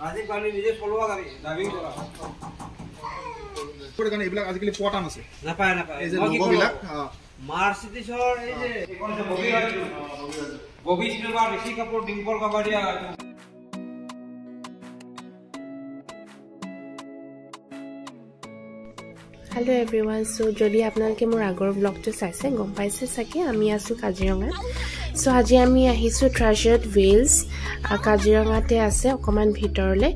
ৰাজীৱ গান্ধী নিজে চলোৱা গাড়ী ড্ৰাইভিং কৰা কোৰ গানে এইবিলাক আজিকালি পটান আছে নাপায় নাপায় এই যে লগবিলাক মাৰ্সিডিছৰ এই যে এখন যে বগি গাড়ী বগি cinema Rishi Kapoor Dimple Kapadia Hello everyone, so যদি আপোনালোকে মোৰ আগৰ ব্লগটো চাইছে গম পাইছে চাগে আমি আছো কাজিৰঙা সো আজি আমি আহিছো ট্ৰেজাৰ্ড ৱেলছ কাজিৰঙাতে আছে অকমান ভিতৰলে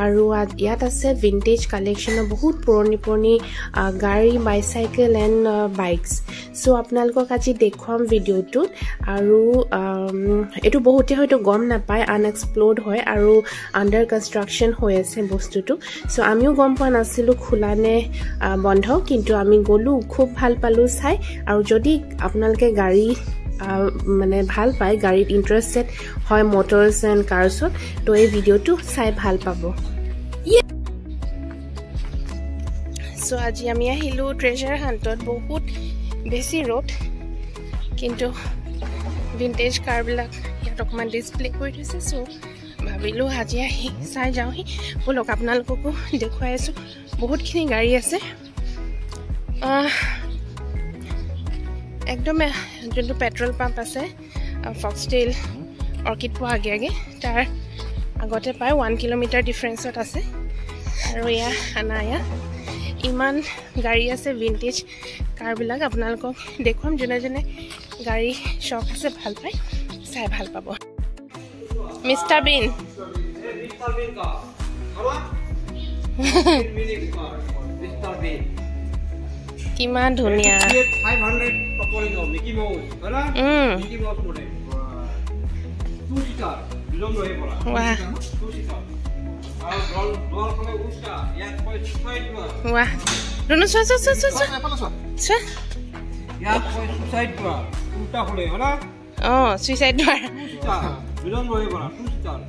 আৰু ইয়াত আছে ভিন্টেজ কালেকচনৰ বহুত পুৰণি গাড়ী বাইসাইকেল এণ্ড বাইকস সো আপোনালোকক আজি দেখুৱাম ভিডিঅ'টোত আৰু এটো বহুতে হয়তো গম নাপায় আনএক্সপ্লোৰ্ড হয় আৰু আন্ডাৰ কনষ্ট্ৰাকচন হৈ আছে বস্তুটো সো আমিও গম পোৱা নাছিলো খোলানে বন্ধ কিন্তু আমি গলু খুব ভাল পালো চাই আৰু যদি আপোনালোকে গাড়ী মানে ভাল পায় গাড়ীত ইন্টাৰেস্টেড হয় মটৰস এণ্ড কাৰ্ছত তো এই ভিডিঅ'টো চাই ভাল পাব সো আজি আমি আহিলো ট্ৰেজাৰ হাণ্টত বহুত বেছি ৰ'দ কিন্তু ভিন্টেজ কাৰবিলাক ইয়াত অকণমান ডিছপ্লে কৰি থৈছে সো ভাবিলো আজি আহি চাই যাওঁহি বলক আপোনালোককো দেখুৱাই আছো বহুতখিনি গাড়ী আছে একদম যোনটো পেট্ৰল পাম্প আছে ফক্সটেল অৰ্কিড পোৱা আগে তাৰ আগতে পায় 1 কিলোমিটাৰ ডিফাৰেন্সত আছে আৰু এয়া আনায়া ইমান গাড়ী আছে ভিন্টেজ কাৰবিলাক আপোনালোকক দেখুৱাম যোনে গাড়ী শখ আছে ভাল পায় চাই ভাল পাব মিষ্টাৰ বিন মিষ্টাৰ বিন কিমান ধুনীয়া 500 টপৰিং মিকি মাউস হলা মিকি মাউস মডেল 2 সিটাৰ দুজন ৰহে পৰা ওয়াহ 2 সিটাৰ আৰু ডল কোনে উস্তা ইয়াত কই সুসাইড পোৱা ওয়াহ দুনো ছ ইয়াত কই সুসাইড পোৱা উল্টা হলে হলা সুইসাইড দ্বাৰ দুজন ৰহে পৰা 2 সিটাৰ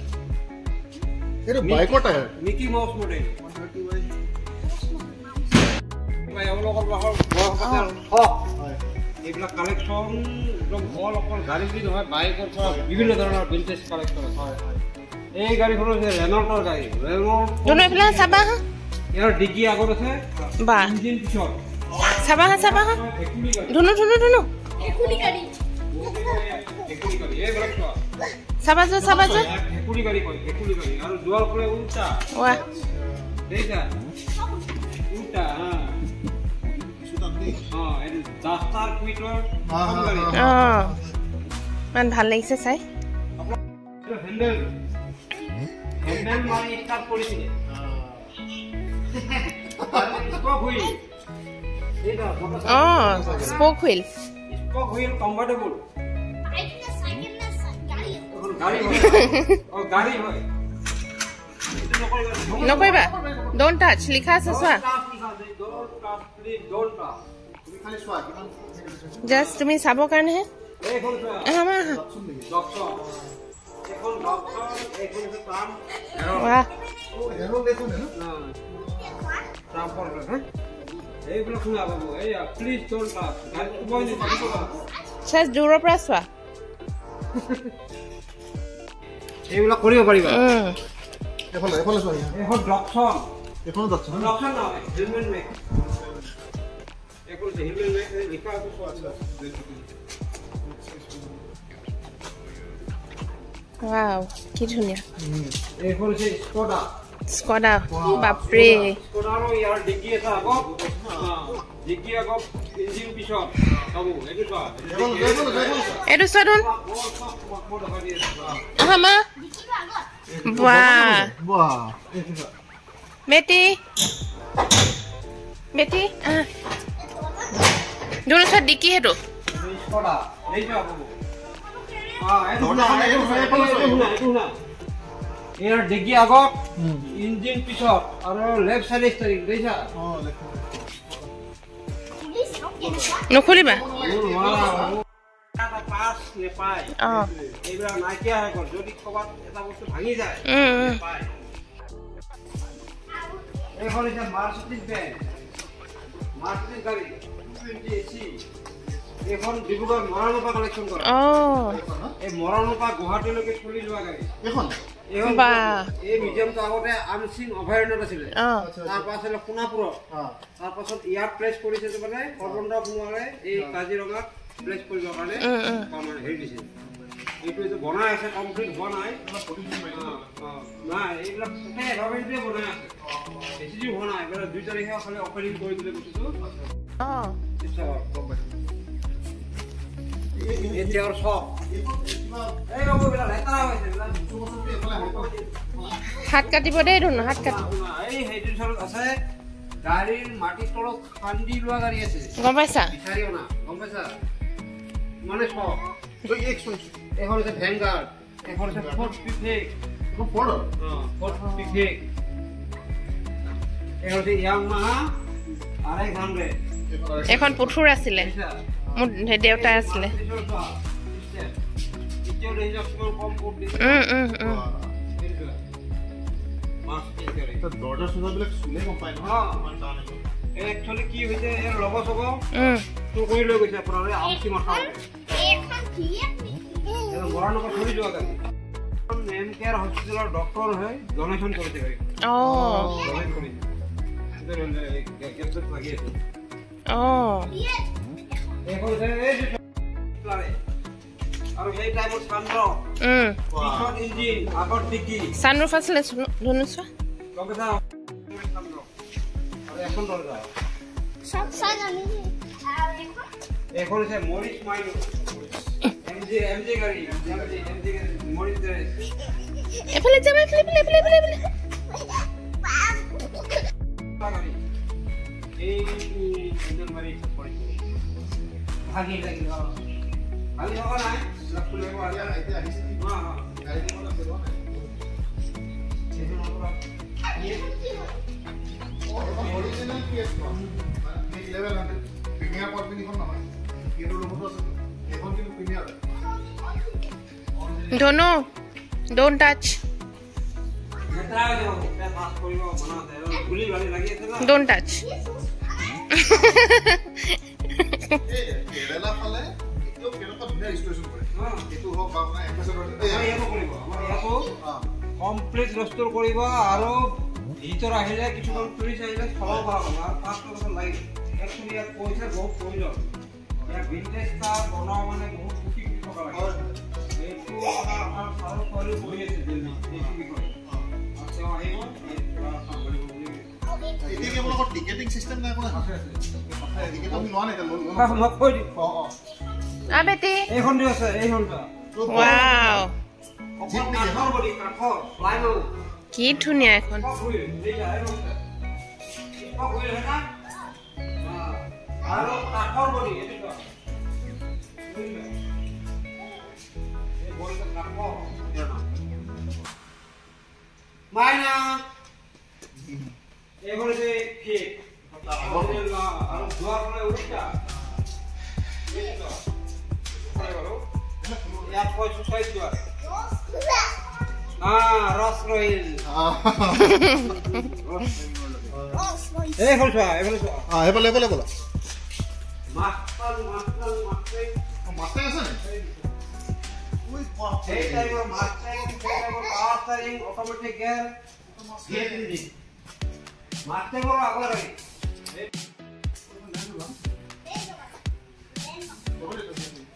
এটো বাইকৰ টায়াৰ মিকি মাউস মডেল ভাই অৱলকৰ বাহৰ বহৰ হক এইবিলাক কালেকচন একদম হল অকল গাড়ী বুলি নহয় বাইকৰ পৰা বিভিন্ন ধৰণৰ ভিন্টেজ কালেকচন হয় এই গাড়ীখন আছে ৰেনল্টৰ গাড়ী ৰেনল্ট দুনো এফালে চাবা ইয়াৰ ডিগি আগত আছে বা ইঞ্জিন পিছত চাবা দুনো হেকুলি গাড়ী এই ব্ৰেক চাবা হেকুলি গাড়ী কয় হেকুলি গাড়ী আৰু দুৱাৰ কৰে উল্টা ওয়া দেইছা উল্টা দাস্তাৰ কুইটৰ মান ভাল লাগিছে চাই হেন্ডেল মাৰি ষ্টাৰ্ট কৰিছিলে স্পক হুইল কমফৰ্টেবল গাড়ী হয় নকৰিবা ডোন্ট টাচ লিখা আছে চোৱা জাস্ট তুমি চাবৰ কাৰণে হে দূৰৰ পৰা চোৱা এইবিলাক কৰিব পাৰিবা এফালে চোৱা এখন ডকছন এখন ডকছন নহয় helmet make Ekal helmet make লিখা আছে চোৱা ওয়াও কি ধুনীয়া এখন আছে স্কডা বাপৰে স্কডাৰো ইয়াৰ ডিগি এটা আগত ডিগি আগত ইঞ্জিন পিছত চাবু এইটো চোৱা এইটো চোৱা ধুন মা বাহ বেটি দুনো চোৱা ডিকি হেতু স্কডা এই চোৱা বাবু ইয়াৰ ডিগি আগত ইঞ্জিন পিছত আৰু লেফট সাইডে ষ্টাৰিং দেইছা নখুলিবা পাস নেপায় এইবিলাক নাইকিয়া হৈ গ'ল যদি ক'ৰবাত এটা বস্তু ভাঙি যায় পায় এইখন এতিয়া মাৰ্চিডিজ বেঞ্চ মাৰ্চিডিজ গাড়ী 220 এচি এখন ডিব্ৰুগড় মৰাণৰ পৰা কালেকচন কৰা এই মৰাণৰ পৰা গুৱাহাটীলৈকে চলি যোৱা গাড়ী এই মিউজিয়ামটো আগতে আমচিং অভয়াৰণ্যত আছিলে তাৰপৰা আছিলে সোণাপুৰত তাৰপাছত ইয়াত প্লেচ কৰিছে মানে সৰ্বন্দ সোণোৱালে এই কাজিৰঙাত প্লেচ কৰিবৰ কাৰণে হেৰি দিছে এইটো বনাই আছে কমপ্লিট হোৱা নাই নাই এইবিলাক গভৰ্ণমেণ্টে বনাই আছে বেছি দিন হোৱা নাই এইবিলাক 2 তাৰিখে খালি অপেনিং কৰি দিলে বস্তুটো এতিয়া আৰু সব এই ৰববিলাক লেতেৰা হৈছে হাত কাটিব দেই ধুনু হাত কাটিব এই হেইটো চৰত আছে গাড়ীৰ মাটি তলত খান্দি লোৱা গাড়ী আছে গম পাইছা বিচাৰিও না গম পাইছা মানে সব এখন আছে ভেংগাৰ্ড এখন আছে ফোৰ্ট পিফেক ফোৰ্ট পিফেক এখন আছে ইয়ামাহা আৰে ঘামৰে এখন পুথুৰ আছিলে মোৰ দেউতা আছিলে একচুয়ালি কি হইছে এৰ লগো সগো তো কই লৈ গৈছে পৰাৰে আমতি মাথা এখন কি এৰ বড় নক থৰি যোৱা গালি নেম কেয়াৰ হসপিটালৰ ডক্টৰ হয় ডোনেশন কৰিতে হয় ডোনেট কৰি এদেৰ গেটত লাগি আছে এখন এই প্লাৰে আৰু এই টাইমত সান্দ্ৰ পিছত ইঞ্জিন আগৰ ডিগি সানৰুফ আছিলে ধুনু চোৱা লগা সান্দ্ৰ আৰু এখন দৰজা সব সাজানি এখন আছে মরিস মাইলো এমজি গাড়ি এমজি মরিস গাড়ি এফালে যাবে এফালে এই ইঞ্জিন মারি সব পড়ে ভাগি লাগি খালি হবে না লক্ষ্য লেবো আইয়া আইতে আহিছে গাড়ি মনে করব না সেদিন আমরা অরিজিনাল পিএস কম 1100 প্রিমিয়ার পরপিনিখন নহয় কিন্তু লোকটো আছে এখন কিন্তু প্রিমিয়ার ধনু ডোন্ট টাচ নেত্রা যাও তে পাস করিব বনা দে গুলি গাড়ি লাগি আছে না ডোন্ট টাচ কেৰেলা ফালে এটো কেনেকুৱা ধুনীয়া ৰেজিষ্ট্ৰেচন কৰে এটো হক আপোনাৰ এম্বাসেডৰ ইয়াতো কৰিব আমাৰ ইয়াতো কমপ্লিট ৰেস্টোৰ কৰিব আৰু ভিতৰ আহিলে কিছুমান টুৰিষ্ট আহিলে চলাব পাৰব আৰু 5 বছৰ লাগি একচুয়ালি ইয়াত পইচা বহুত প্ৰয়োজন ইয়াত ভিন্টেজ কাৰ বনোৱা মানে বহুত কোটি টকা লাগে এইটো আমাৰ সাৰো কৰি বহি আছে দিল্লী এই কৰে আচ্ছা আহিব এতিয়া কি আপোনালোকৰ টিকেটিং সিস্টেম নাই কোন আছে টিকেট আমি লোৱা নাই লোন মই কৈ দিম আবেতে এইখন দি আছে এইখনটা ওয়াও কাঠৰ বডি কাঠৰ লাইনো কি ধুনীয়া এখন আৰু কাঠৰ বডি এইটো এই বডিটো কাঠৰ মাইনা এইখন যে কি আৰু দুৱাৰ পৰা উঠিছা এইটো ইয়াত কয় সুসাইড দুৱাৰ ৰস ৰইল এই হলছা এফালে বলা মাস্টাৰ মাস্টাৰ আছে এই টাইমৰ master power steering automatic gear gear engine মাস্টাৰৰ আগৰ আহি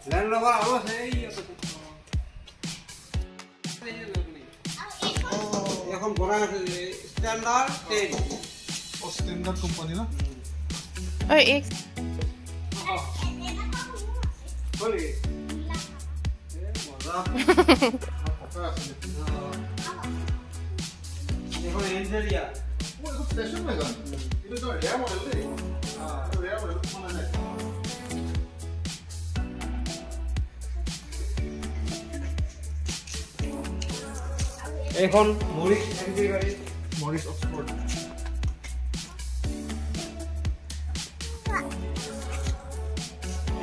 ল্যান্ড ৰোভাৰ আৰু আছে এই এখন বড় আছে স্ট্যান্ডার্ড 10 ও স্ট্যান্ডার্ড কোম্পানি না ওই এক বলি এখন এঞ্জেলিয়া ও স্টেশন में गन এটা তো রেয়ার মডেল রে রেয়ার মডেল মানে না এখন মরিস এমজি গাড়ি মরিস অক্সফোর্ড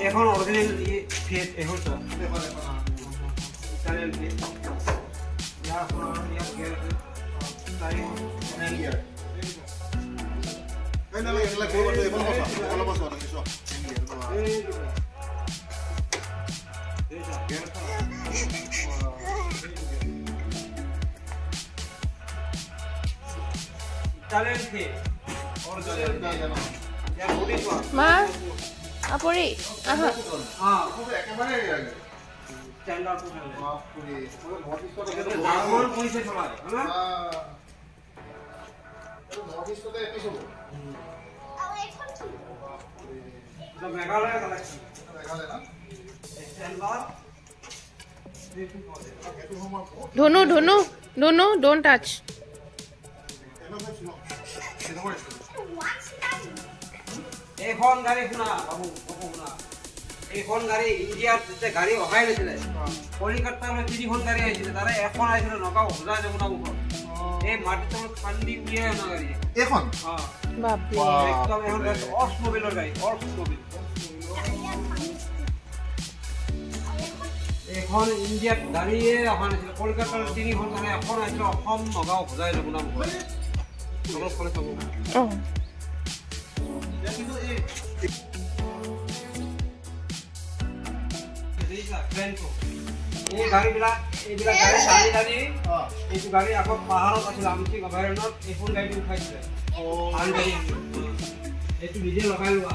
এখন অরিজিনাল ফিয়েট এখন তো ইতালিয়ান ফিয়েট ইয়ার আপনার ইয়ার গিয়ার তাই গিয়ার এই না এগুলা কোন বড় এখন বসা কিছু এই gear challenge ke original ya body to মা আপৰি আহা ha একেবাৰে standard to hai বাপৰে মই নৰ্থ ইষ্টত ডাঙৰ পইচা চলাই হনা নৰ্থ ইষ্টতে এপিসোড the meghalaya collection দেখালে না standard এটো সময় ধনু don't touch এখন গাড়ী শুনা বাবু শুনা এখন গাড়ী ইণ্ডিয়াত যেতিয়া গাড়ী অহাই নাছিলে কলিকাতালৈ 3খন গাড়ী আহিছিলে তাৰে এখন আহিছিলে নগাঁও হোজা যমুনা মুখত এই মাটিৰ তলত পানী উলিয়াই অনা গাড়ী এখন বাপৰে একদম এখন অৰ্ছ মবিলৰ গাড়ী অৰ্ছ মবিল এখন ইণ্ডিয়াত গাড়ীয়ে অহা নাছিলে কলিকাতাৰ 3খন গাড়ী এখন আহিছিলে অসম নগাঁও হোজা যমুনা মুখত সকলো ফলে চাব এই গাড়ীবিলাক গাড়ী চালি দানি এইটো গাড়ী আকৌ পাহাৰত আছিল আমচি অভয়াৰণ্যত এইখন গাড়ীটো উঠাইছিলে এইটো নিজে লগাই লোৱা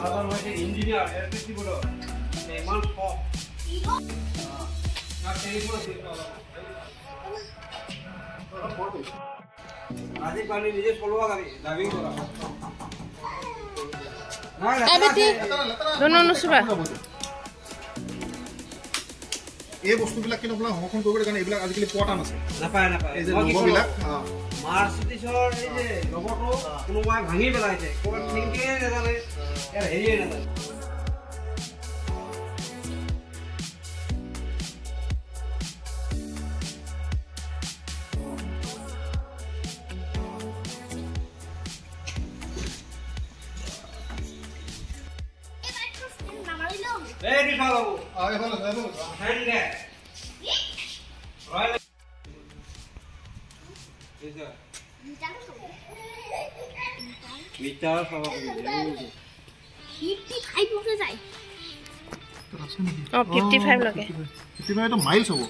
আৰু মই ইঞ্জিনিয়াৰ ইলেক্ট্ৰিচিটি বোৰ্ডৰ ইমান শখ আজি পানী নিজে চলোৱা গাড়ী ড্ৰাইভিং কৰা ধনু নুচুবা এই বস্তুবিলাক কিন্তু আপোনাৰ সংৰক্ষণ কৰিবৰ কাৰণে এইবিলাক আজিকালি পটান আছে নাপায় এই যে লগবিলাক মাৰ্চিডিছৰ এই যে লগটো কোনোবাই ভাঙি পেলাইছে ক'ৰবাত ঠিকেই নাজানে ইয়াৰ হেৰিয়ে নাজানে এই দিশা বাবু এখন হ্যান্ড গ্যাস রয়্যাল মিটার সব হিটটি খাই পকে যায় 55 লাগে এতিয়া এটা মাইলছ হ'ব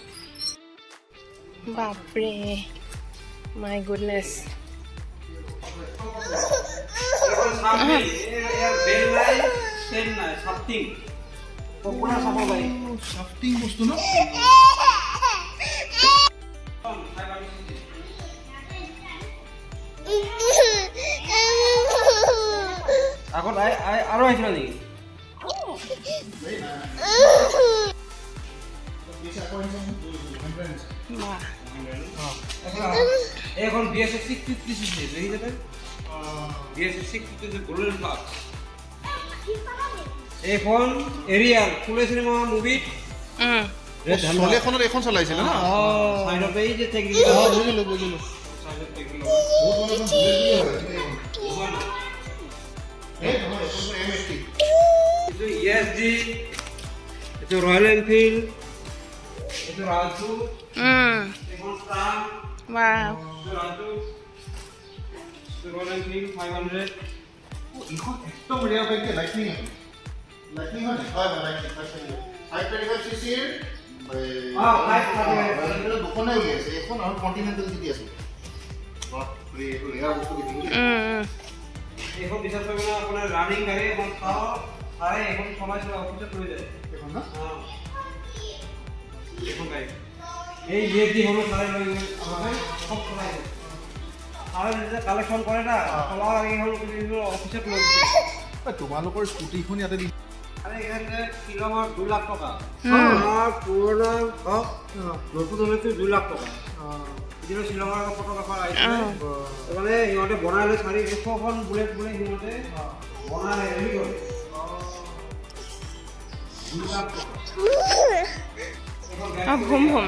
বাপৰে মাই গুডনেস ইয়াৰ বেল নাই চেন নাই সামথিং পপুলাৰ চাব গাড়ী সাফটিং বস্তু ন আগত আৰু আহিছিল নেকি এখন BS6 650 দেখি যাবে BS6 650 গোল্ডেন প্লাস এখন এরিয়াল ফুলে সিনেমা মুভি চলেখনত এখন চলাইছিল না সাইডতে এই যে টেকনিক বুজিলো সাইডত technique itu ESG itu Royal Enfield itu Raju Demonstran wow itu Raju itu Royal Enfield 500 ইখন একদম ৰেয়াৰ বাইক লাইটনিং হয় লাইটনিং 525cc লাইট দুখনে উলিয়াইছে এখন আৰু কণ্টিনেণ্টেল জিটি আছে বাপৰে এইটো ৰেয়াৰ বস্তু দেখিলে এখন বিশেষ করে আপনার রানিং গাড়ি এবং খাওয়া আরে এখন সময় ছিল অফিসে চলে যায় এখন না এখন গাড়ি এই ইয়েটি হলো সারা আমাদের সব চলে যায় আর যে কালেকশন করে না চলা গাড়ি হলো অফিসে চলে যায় তোমালোকৰ স্কুটিখন ইয়াতে দি আৰে এখানে কিলোমিটাৰ 2 লাখ টাকা আৰ পুৰোনো সব নতুন হলে 2 লাখ টাকা যেটা শিলংৰ ফটোগ্ৰাফাৰ আহিছে মানে ইহঁতে বনালে 150খন বুলেট সিহঁতে বনালে ৰেডি কৰে 2 লাখ ভুম ভুম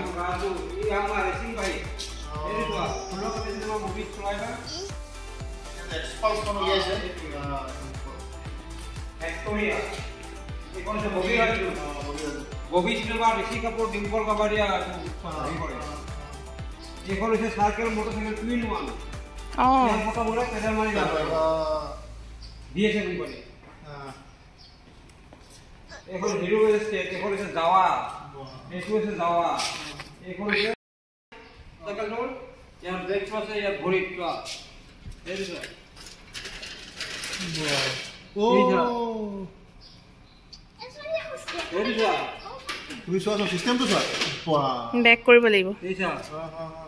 এই আমাৰ ৰেচিং বাইক এই কোৱা ফলো সিনেমা মুভি চলাইবা এক্সপালছখন উলিয়াইছে ভিক্টোৰিয়া এখন যে ববি সিনেমা ঋষি কাপুৰ ডিম্পল কাবাডিয়া হেৰি কৰে এখন হচ্ছে সার্কেল মোটরসাইকেল 2-in-1 এই ফটো বলে পেডাল মারি যাবে দিয়েছে কোম্পানি এখন হিরো স্টেট এখন হচ্ছে যাওয়া এখন হচ্ছে যাওয়া এখন হচ্ছে সাইকেল রোড ইয়াৰ ব্ৰেকটো আছে ইয়াৰ ভৰিত চোৱা এই চোৱা এই চোৱা তুমি চোৱা চিষ্টেমটো চোৱা বেক কৰিব লাগিব এই চোৱা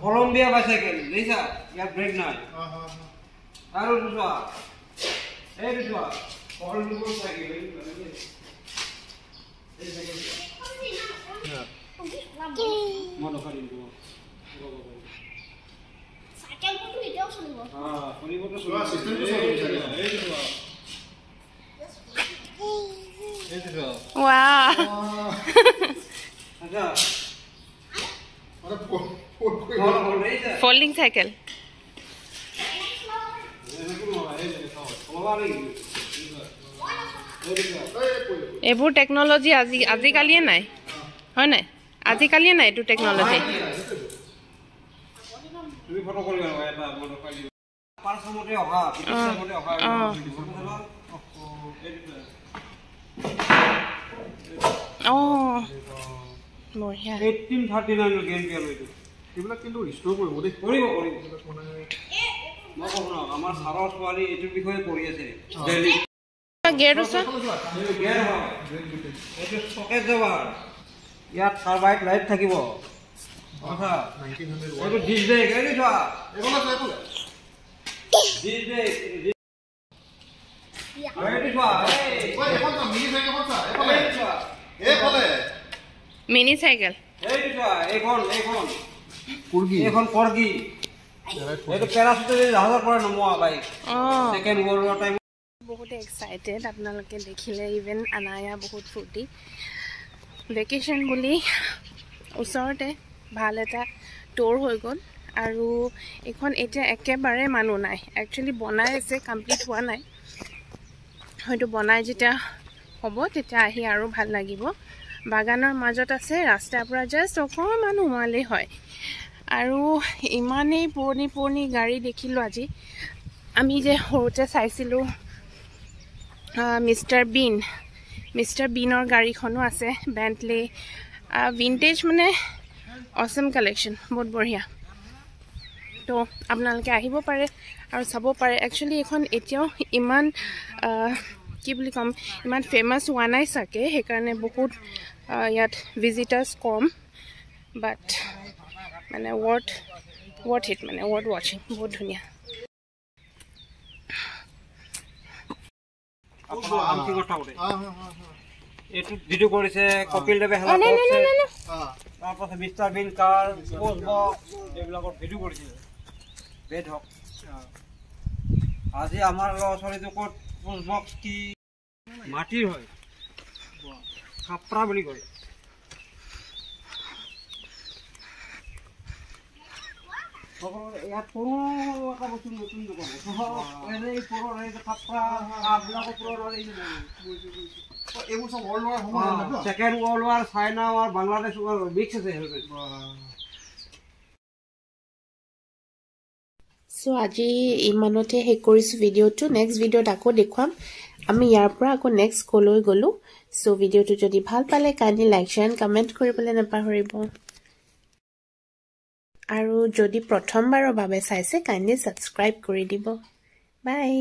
কলম্বিয়া বাইচাইকেল দেখিছা ইয়াৰ ব্ৰেক নাই আৰু চোৱা এই চোৱা কলম্বিয়া চাইকেল এই চাইকেল মন কৰি দিব সাইকেল কোনটো এটাও চলিব চলিবটো চোৱা চিষ্টেমটো চোৱা এই চোৱা এই চোৱা ৱাও আচ্ছা আৰে ফোন কই কল ৰেইছা ফল্ডিং সাইকেল এইবোৰ টেকন'লজি আজিকালিয়ে নাই হয় নাই আজিকালিয়ে নাই এইটো টেকন'লজি তুমি ফটো কৰি লবা এটা মন পালি পাৰসমতে অহা পিছসমতে অহা বঢ়িয়া 1839 গেম দিয়া লৈটো এইবিলাক কিন্তু ৰিস্টোৰ কৰিব দেই কৰিব মানে মই কওঁ না আমাৰ সাৰৰ ছোৱালী এইটো বিষয়ে কৰি আছে দিল্লী গেৰটো চোৱা গেৰ হয় এইটো সকেজ যাবাৰ ইয়াত কাৰ্বাইড লাইট থাকিব আচ্ছা 1900 এইটো ডিছ ব্ৰেক এই চোৱা এইফালে চোৱা এইফালে ডিছ ব্ৰেক এইটো চোৱা ওই এখন চোৱা মিনি চাইকেল চোৱা এইফালে এই চোৱা এইফালে মিনি চাইকেল এইটো চোৱা এইখন কুৰগি এইখন কৰগি এইটো পেৰাচুটে জাহাজৰ পৰা নমোৱা বাইক অঁ সেকেন্ড ওয়াৰ্ল্ড ওয়াৰ টাইম বহুত এক্সাইটেড আপোনালোকে দেখিলে ইভেন আনায়া বহুত ফূৰ্তি ভেকেশ্যন বুলি ওচৰতে ভাল এটা ট'ৰ হৈ গ'ল আৰু এইখন এতিয়া একেবাৰে মানুহ নাই একচুৱেলি বনাই আছে কমপ্লিট হোৱা নাই হয়তো বনাই যেতিয়া হ'ব তেতিয়া আহি আৰু ভাল লাগিব বাগানৰ মাজত আছে ৰাস্তাৰ পৰা জাষ্ট অকণমান সোমালেই হয় আৰু ইমানেই পুৰণি গাড়ী দেখিলোঁ আজি আমি যে সৰুতে চাইছিলোঁ মিষ্টাৰ বিনৰ গাড়ীখনো আছে বেণ্টলি ভিনটেজ মানে অসম কালেকশ্যন বহুত বঢ়িয়া তো আপোনালোকে আহিব পাৰে আৰু চাব পাৰে একচুৱেলি এইখন এতিয়াও ইমান কি বুলি ক'ম ইমান ফেমাছ হোৱা নাই চাগে সেইকাৰণে বহুত ইয়াত ভিজিটাৰ্ছ কম বাট মানে ৱৰ্থ ইট মানে ৱৰ্থ ৱাচিং বহুত ধুনীয়া আপোনাৰ আনকি কথা উঠে এইটো ভিডিও কৰিছে কপিল দেৱে হেলা তাৰপাছত মিষ্টাৰ বিন কাৰ পোষ্ট বক্স এইবিলাকৰ ভিডিও কৰিছে বেড হক আজি আমাৰ ল'ৰা ছোৱালীটো ক'ত পোষ্ট বক্স কি মাটিৰ হয় খাপৰা বুলি কয় ইয়াত কোনো এটা বস্তু নতুন দোকান এই পুৰণা এই খাপৰা কাপবিলাকৰ পুৰণা এইবোৰ সব ওয়াৰ্ল্ড ওয়াৰ সময় না second world war China R Bangladesh war mix আছে সো আজি ইমানতে শেষ কৰিছোঁ ভিডিঅ'টো নেক্সট ভিডিঅ'ত আকৌ দেখুৱাম আমি ইয়াৰ পৰা আকৌ নেক্সট কলৈ গ'লোঁ সো ভিডিঅ'টো যদি ভাল পালে kindly like share and comment কৰিবলৈ নাপাহৰিব আৰু যদি প্ৰথমবাৰৰ বাবে চাইছে কাইণ্ডলি ছাবস্ক্ৰাইব কৰি দিব বাই